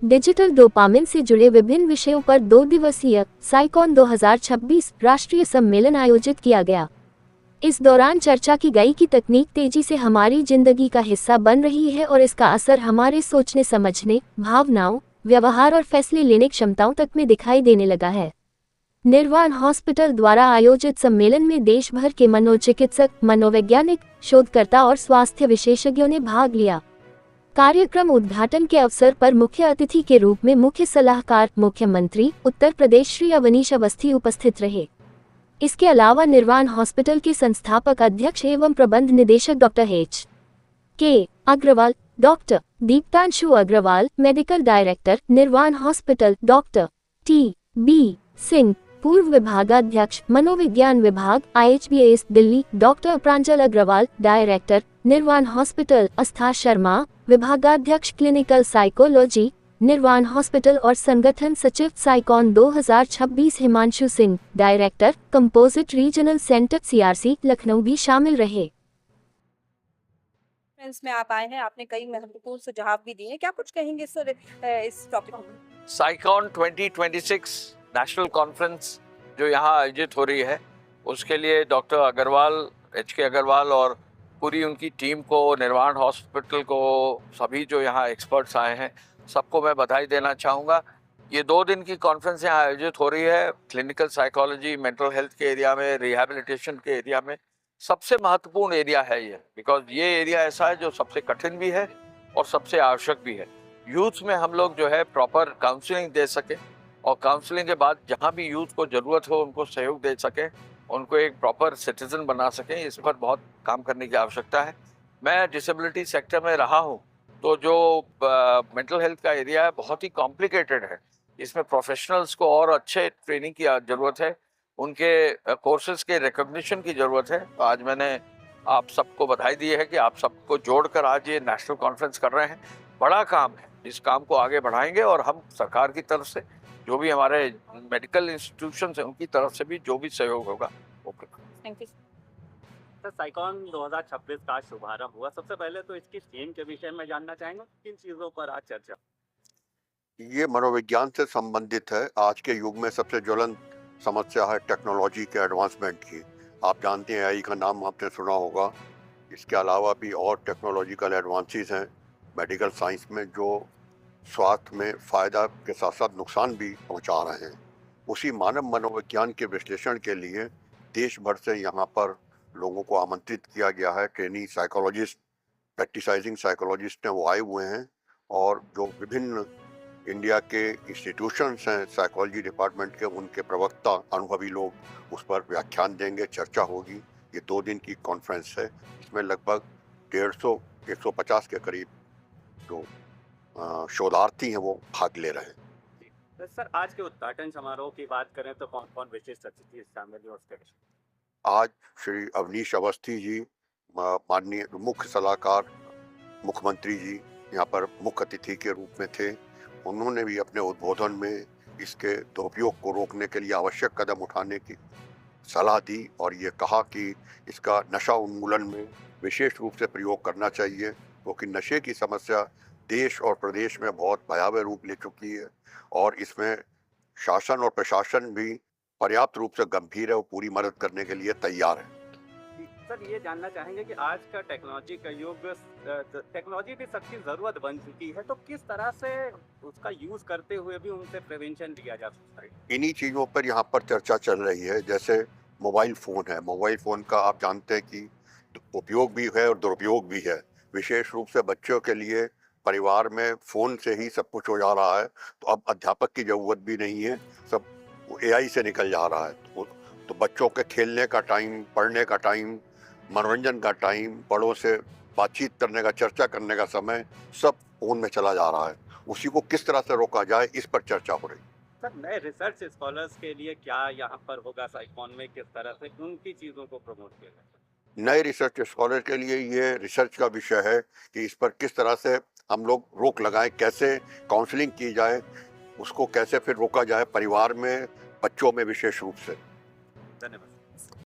Digital dopamine से जुड़े विभिन्न विषयों पर 2 दिवसीय साइकॉन 2026 राष्ट्रीय सम्मेलन आयोजित किया गया। इस दौरान चर्चा की गई कि तकनीक तेजी से हमारी जिंदगी का हिस्सा बन रही है और इसका असर हमारे सोचने समझने, भावनाओं, व्यवहार और फैसले लेने क्षमताओं तक में दिखाई देने लगा है। निर्वाण हॉस्पिटल द्वारा आयोजित सम्मेलन में देश भर के मनोचिकित्सक, मनोवैज्ञानिक, शोधकर्ता और स्वास्थ्य विशेषज्ञों ने भाग लिया। कार्यक्रम उद्घाटन के अवसर पर मुख्य अतिथि के रूप में मुख्य सलाहकार मुख्यमंत्री उत्तर प्रदेश श्री अवनीश अवस्थी उपस्थित रहे। इसके अलावा निर्वाण हॉस्पिटल के संस्थापक अध्यक्ष एवं प्रबंध निदेशक doctor H.K. Agarwal, doctor Diptanshu Agarwal, medical director Nirvana hospital, doctor T.B. Singh, पूर्व विभागाध्यक्ष मनोविज्ञान विभाग IHBAS Delhi, doctor Pranjal Agarwal, director Nirvana hospital, Aastha Sharma, विभागाध्यक्ष क्लिनिकल साइकोलॉजी निर्वाण हॉस्पिटल और संगठन सचिव Psycon 2026 Himanshu Singh, director composite regional centre CRC Lucknow भी शामिल रहे। में आप आए हैं, आपने कई महत्वपूर्ण सुझाव भी दिए, क्या कुछ कहेंगे सर इस टॉपिक में? साइकॉन 2026 नेशनल कॉन्फ्रेंस जो यहाँ आयोजित हो रही है, उसके लिए डॉक्टर अग्रवाल, HK अग्रवाल और पूरी उनकी टीम को, निर्वाण हॉस्पिटल को, सभी जो यहाँ एक्सपर्ट्स आए हैं, सबको मैं बधाई देना चाहूँगा। ये 2 दिन की कॉन्फ्रेंस यहाँ आयोजित हो रही है। क्लिनिकल साइकोलॉजी, मेंटल हेल्थ के एरिया में, रिहैबिलिटेशन के एरिया में सबसे महत्वपूर्ण एरिया है ये, बिकॉज ये एरिया ऐसा है जो सबसे कठिन भी है और सबसे आवश्यक भी है। यूथ में हम लोग जो है प्रॉपर काउंसलिंग दे सके और काउंसलिंग के बाद जहाँ भी यूथ को ज़रूरत हो उनको सहयोग दे सके, उनको एक प्रॉपर सिटीजन बना सकें, इस पर बहुत काम करने की आवश्यकता है। मैं डिसेबिलिटी सेक्टर में रहा हूँ, तो जो मेंटल हेल्थ का एरिया है बहुत ही कॉम्प्लिकेटेड है। इसमें प्रोफेशनल्स को और अच्छे ट्रेनिंग की ज़रूरत है, उनके कोर्सेज के रिकॉग्निशन की ज़रूरत है। तो आज मैंने आप सबको बधाई दी है कि आप सबको जोड़कर आज ये नेशनल कॉन्फ्रेंस कर रहे हैं। बड़ा काम है, इस काम को आगे बढ़ाएंगे और हम सरकार की तरफ से, जो भी हमारे मेडिकल इंस्टीट्यूशंस हैं, उनकी तरफ से भी जो भी सहयोग होगा वो करेंगे। थैंक यू सर, साइकॉन 2026 का शुभारंभ हुआ। सबसे पहले तो इसकी थीम के विषय में जानना चाहेंगे, किन चीज़ों पर आज चर्चा? ये मनोविज्ञान से संबंधित है। आज के युग में सबसे ज्वलंत समस्या है टेक्नोलॉजी के एडवांसमेंट की। आप जानते हैं AI का नाम आपने सुना होगा। इसके अलावा भी और टेक्नोलॉजिकल एडवांसेस हैं मेडिकल साइंस में, जो स्वास्थ्य में फ़ायदा के साथ साथ नुकसान भी पहुंचा रहे हैं। उसी मानव मनोविज्ञान के विश्लेषण के लिए देश भर से यहाँ पर लोगों को आमंत्रित किया गया है। ट्रेनी साइकोलॉजिस्ट, प्रैक्टिसाइजिंग साइकोलॉजिस्ट हैं, वो आए हुए हैं और जो विभिन्न इंडिया के इंस्टीट्यूशंस हैं साइकोलॉजी डिपार्टमेंट के, उनके प्रवक्ता, अनुभवी लोग उस पर व्याख्यान देंगे, चर्चा होगी। ये 2 दिन की कॉन्फ्रेंस है। इसमें लगभग 150 के करीब जो शोधार्थी हैं वो भाग ले रहे हैं। तो सर, आज के उद्घाटन समारोह की बात करें तो कौन कौन विशिष्ट अतिथि शामिल हुए उसके विषय? आज श्री अवनीश अवस्थी जी, माननीय मुख्य सलाहकार मुख्यमंत्री जी, यहाँ पर मुख्य अतिथि के रूप में थे। उन्होंने भी अपने उद्बोधन में इसके दुरुपयोग को रोकने के लिए आवश्यक कदम उठाने की सलाह दी और ये कहा कि इसका नशा उन्मूलन में विशेष रूप से प्रयोग करना चाहिए, क्योंकि नशे की समस्या देश और प्रदेश में बहुत भयावह रूप ले चुकी है और इसमें शासन और प्रशासन भी पर्याप्त रूप से गंभीर है, वो पूरी मदद करने के लिए तैयार है। सर, ये जानना चाहेंगे कि आज का टेक्नोलॉजी का युग, टेक्नोलॉजी की सबकी ज़रूरत बन चुकी है, तो किस तरह से उसका यूज़ करते हुए भी उनसे प्रिवेंशन लिया जा सकता है? इन्हीं चीज़ों पर यहाँ पर चर्चा चल रही है। जैसे मोबाइल फ़ोन है, मोबाइल फ़ोन का आप जानते हैं कि उपयोग भी है और दुरुपयोग भी है। विशेष रूप से बच्चों के लिए परिवार में फ़ोन से ही सब कुछ हो जा रहा है, तो अब अध्यापक की ज़रूरत भी नहीं है, सब AI से निकल जा रहा है। तो बच्चों के खेलने का टाइम, पढ़ने का टाइम, मनोरंजन का टाइम, बड़ों से बातचीत करने का, चर्चा करने का समय सब फ़ोन में चला जा रहा है। उसी को किस तरह से रोका जाए, इस पर चर्चा हो रही है। सर, नए रिसर्च स्कॉलर्स के लिए क्या यहाँ पर होगा साइकॉन में, किस तरह से उनकी चीज़ों को प्रमोट किया जाए? नए रिसर्च स्कॉलर के लिए ये रिसर्च का विषय है कि इस पर किस तरह से हम लोग रोक लगाएं, कैसे काउंसलिंग की जाए, उसको कैसे फिर रोका जाए परिवार में, बच्चों में विशेष रूप से। धन्यवाद।